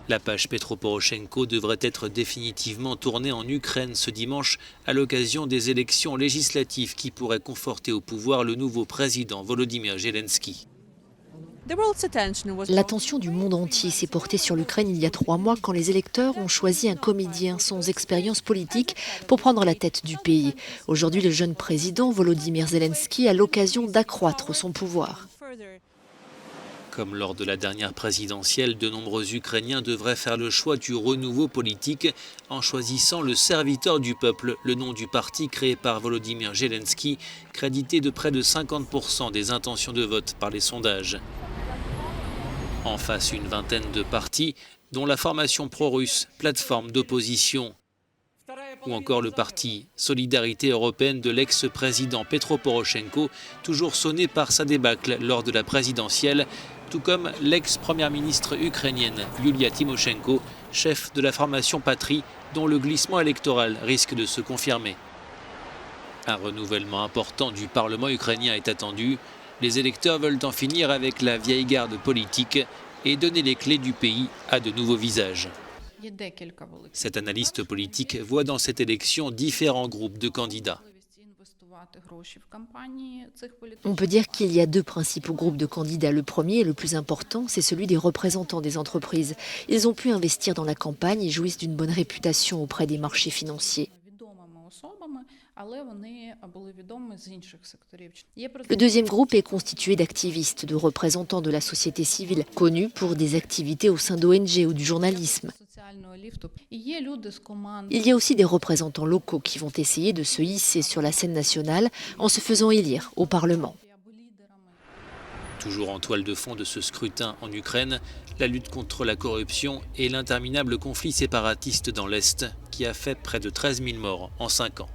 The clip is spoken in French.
La page Petro Poroshenko devrait être définitivement tournée en Ukraine ce dimanche à l'occasion des élections législatives qui pourraient conforter au pouvoir le nouveau président Volodymyr Zelensky. L'attention du monde entier s'est portée sur l'Ukraine il y a 3 mois quand les électeurs ont choisi un comédien sans expérience politique pour prendre la tête du pays. Aujourd'hui, le jeune président Volodymyr Zelensky a l'occasion d'accroître son pouvoir. Comme lors de la dernière présidentielle, de nombreux Ukrainiens devraient faire le choix du renouveau politique en choisissant le serviteur du peuple, le nom du parti créé par Volodymyr Zelensky, crédité de près de 50% des intentions de vote par les sondages. En face, une vingtaine de partis, dont la formation pro-russe, plateforme d'opposition, ou encore le parti Solidarité européenne de l'ex-président Petro Poroshenko, toujours sonné par sa débâcle lors de la présidentielle, tout comme l'ex-première ministre ukrainienne Yulia Tymoshenko, chef de la formation Patrie, dont le glissement électoral risque de se confirmer. Un renouvellement important du Parlement ukrainien est attendu. Les électeurs veulent en finir avec la vieille garde politique et donner les clés du pays à de nouveaux visages. Cet analyste politique voit dans cette élection différents groupes de candidats. On peut dire qu'il y a 2 principaux groupes de candidats. Le premier et le plus important, c'est celui des représentants des entreprises. Ils ont pu investir dans la campagne et jouissent d'une bonne réputation auprès des marchés financiers. Le deuxième groupe est constitué d'activistes, de représentants de la société civile, connus pour des activités au sein d'ONG ou du journalisme. Il y a aussi des représentants locaux qui vont essayer de se hisser sur la scène nationale en se faisant élire au Parlement. Toujours en toile de fond de ce scrutin en Ukraine, la lutte contre la corruption et l'interminable conflit séparatiste dans l'Est qui a fait près de 13 000 morts en 5 ans.